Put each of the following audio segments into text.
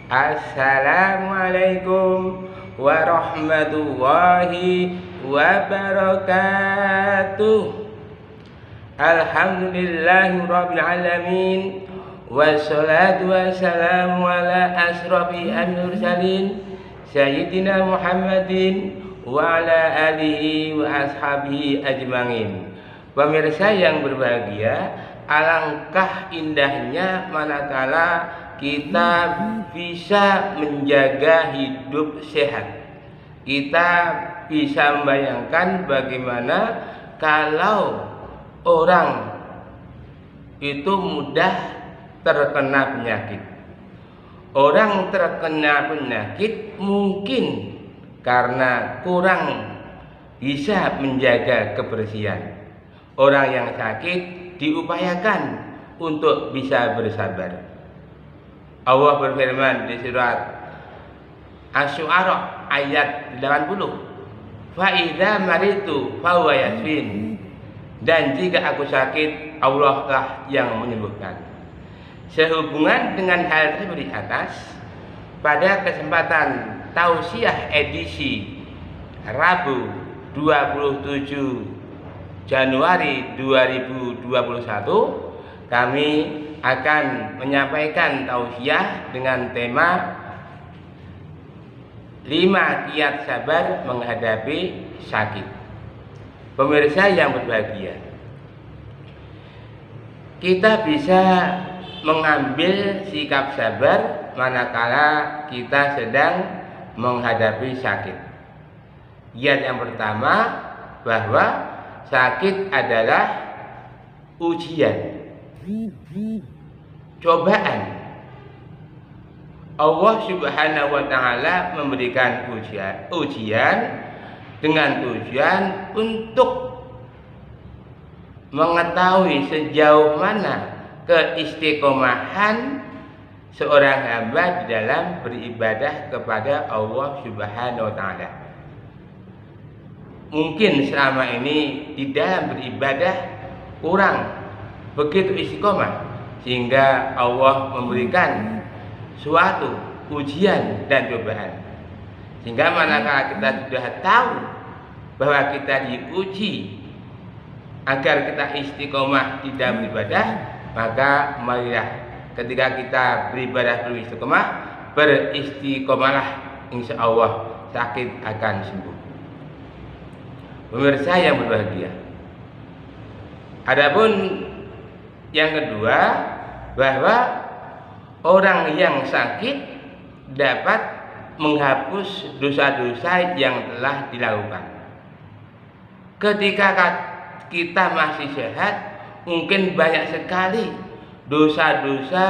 Assalamualaikum warahmatullahi wabarakatuh. Alhamdulillahirabbil alamin. Wassalatu wassalamu ala asyrafil mursalin Sayyidina Muhammadin wa ala alihi wa ashabihi ajmain. Pemirsa yang berbahagia, alangkah indahnya manakala kita bisa menjaga hidup sehat. Kita bisa membayangkan bagaimana kalau orang itu mudah terkena penyakit. Orang terkena penyakit mungkin karena kurang bisa menjaga kebersihan. Orang yang sakit diupayakan untuk bisa bersabar. Allah berfirman di surat Asy-Syu'ara ayat 80, fa idza maritu fa huwa yashfin. Dan jika aku sakit, Allah lah yang menyembuhkan. Sehubungan dengan hal tersebut di atas, pada kesempatan tausiah edisi Rabu 27 Januari 2021, kami akan menyampaikan tausiah dengan tema 5 kiat sabar menghadapi sakit. Pemirsa yang berbahagia, kita bisa mengambil sikap sabar manakala kita sedang menghadapi sakit. Kiat yang pertama, bahwa sakit adalah ujian, cobaan. Allah Subhanahu wa ta'ala memberikan ujian dengan tujuan untuk mengetahui sejauh mana keistiqomahan seorang hamba di dalam beribadah kepada Allah Subhanahu wa ta'ala. Mungkin selama ini di dalam beribadah kurang begitu istiqomah, sehingga Allah memberikan suatu ujian dan cobaan. Sehingga manakala kita sudah tahu bahwa kita diuji agar kita istiqomah di dalam beribadah, maka marilah ketika kita beribadah beristiqomahlah, insya Allah sakit akan sembuh. Pemirsa yang berbahagia, adapun yang kedua, bahwa orang yang sakit dapat menghapus dosa-dosa yang telah dilakukan. Ketika kita masih sehat, mungkin banyak sekali dosa-dosa,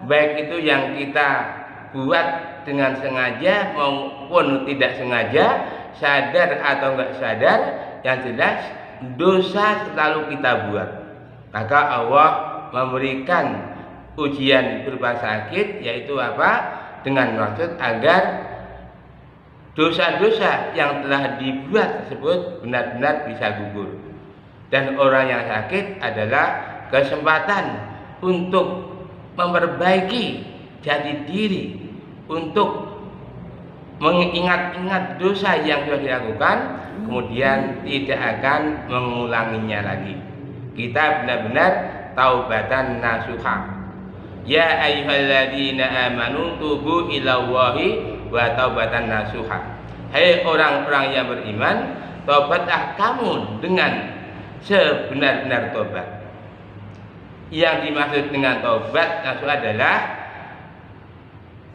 baik itu yang kita buat dengan sengaja maupun tidak sengaja, sadar atau enggak sadar, yang jelas dosa selalu kita buat. Maka Allah memberikan ujian berupa sakit, yaitu apa? Dengan maksud agar dosa-dosa yang telah dibuat tersebut benar-benar bisa gugur. Dan orang yang sakit adalah kesempatan untuk memperbaiki jati diri, untuk mengingat-ingat dosa yang sudah dilakukan, kemudian tidak akan mengulanginya lagi. Kita benar-benar taubatan nasuha. Ya ayyuhalladzina amanu tubu ilallahi wa taubatan nasuha. Hai orang-orang yang beriman, taubatlah kamu dengan sebenar-benar tobat. Yang dimaksud dengan taubat nasuh adalah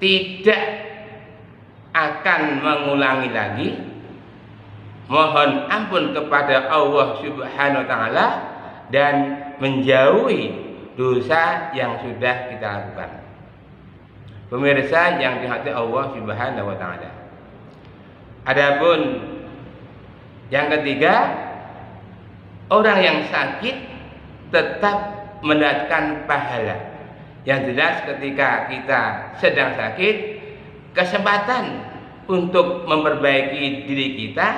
tidak akan mengulangi lagi, mohon ampun kepada Allah Subhanahu wa ta'ala, dan menjauhi dosa yang sudah kita lakukan. Pemirsa yang dirahmati Allah Subhanahu wa ta'ala, adapun yang ketiga, orang yang sakit tetap mendapatkan pahala. Yang jelas ketika kita sedang sakit, kesempatan untuk memperbaiki diri kita,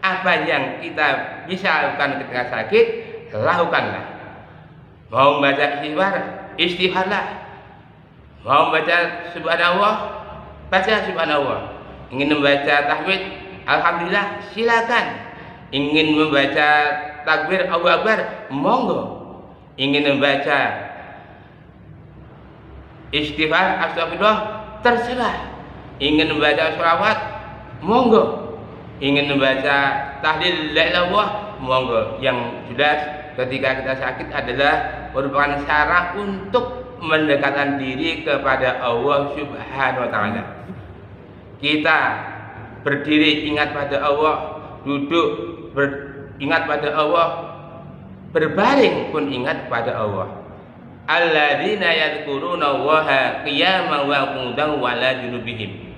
apa yang kita bisa lakukan ketika sakit, lakukanlah. Mau membaca istighfar, istighfarlah. Mau baca subhanallah, baca subhanallah. Ingin membaca tahmid, alhamdulillah, silakan. Ingin membaca takbir Allahu Akbar, monggo. Ingin membaca istighfar, astagfirullah, terserah. Ingin membaca sholawat, monggo. Ingin membaca tahlil la ilaha illallah, monggo. Yang jelas ketika kita sakit adalah merupakan cara untuk mendekatkan diri kepada Allah Subhanahu wa taala. Kita berdiri ingat pada Allah, duduk ingat pada Allah, berbaring pun ingat pada Allah. Alladzina yadhkuruna Allaha qiyaman wa qu'udan wa 'ala junubihim.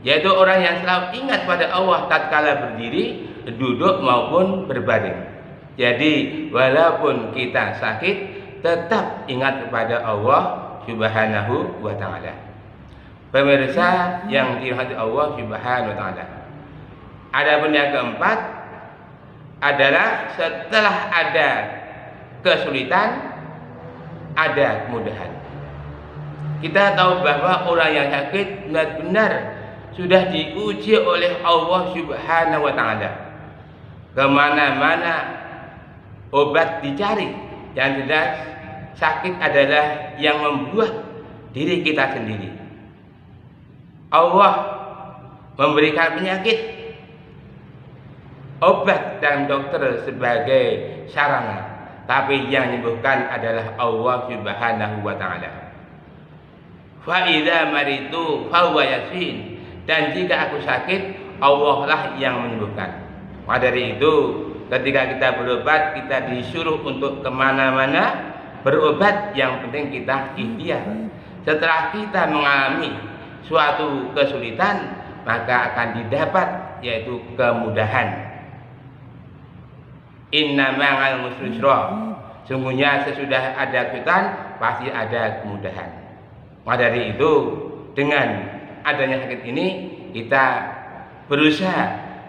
Yaitu orang yang selalu ingat pada Allah tatkala berdiri, duduk maupun berbaring. Jadi walaupun kita sakit, tetap ingat kepada Allah Subhanahu wa taala. Pemirsa yang dirahmati Allah Subhanahu wa taala. Adapun yang keempat adalah setelah ada kesulitan, ada kemudahan. Kita tahu bahwa orang yang sakit benar-benar sudah diuji oleh Allah Subhanahu wa taala. Kemana-mana obat dicari, yang jelas sakit adalah yang membuat diri kita sendiri. Allah memberikan penyakit, obat dan dokter sebagai sarana, tapi yang menyembuhkan adalah Allah Subhanahu wa taala. Fa idza maritu fa huwa yashfin. Dan jika aku sakit, Allah lah yang menyembuhkan. Maka dari itu, ketika kita berobat, kita disuruh untuk kemana-mana berobat. Yang penting kita ikhtiar. Setelah kita mengalami suatu kesulitan, maka akan didapat yaitu kemudahan. Inna ma'al usri yusra. Sungguhnya sesudah ada kesulitan pasti ada kemudahan. Maka dari itu, dengan adanya sakit ini, kita berusaha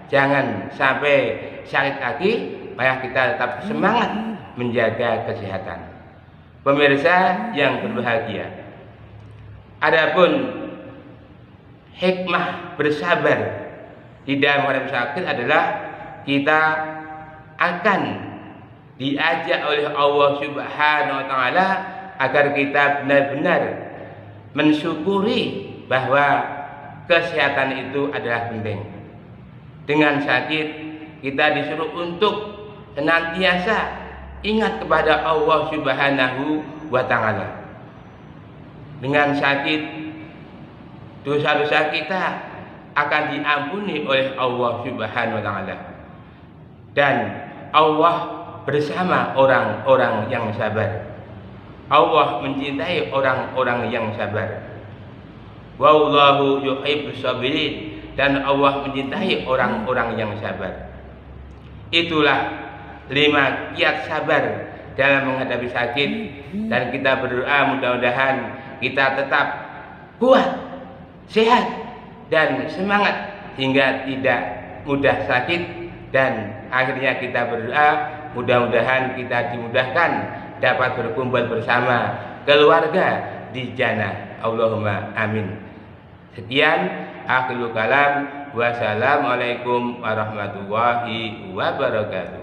jangan sampai sakit lagi, maka kita tetap semangat menjaga kesehatan. Pemirsa yang berbahagia, adapun hikmah bersabar di dalam menghadapi sakit adalah kita akan diajak oleh Allah Subhanahu wa taala agar kita benar-benar mensyukuri bahwa kesehatan itu adalah penting. Dengan sakit kita disuruh untuk senantiasa ingat kepada Allah Subhanahu wa taala. Dengan sakit dosa-dosa kita akan diampuni oleh Allah Subhanahu wa taala. Dan Allah bersama orang-orang yang sabar. Allah mencintai orang-orang yang sabar. Wallahu yuhibbus sabirin. Dan Allah mencintai orang-orang yang sabar. Itulah 5 kiat sabar dalam menghadapi sakit. Dan kita berdoa mudah-mudahan kita tetap kuat, sehat, dan semangat hingga tidak mudah sakit. Dan akhirnya kita berdoa mudah-mudahan kita dimudahkan dapat berkumpul bersama keluarga di jannah. Allahumma amin. Sekian akhirul kalam. Wassalamualaikum warahmatullahi wabarakatuh.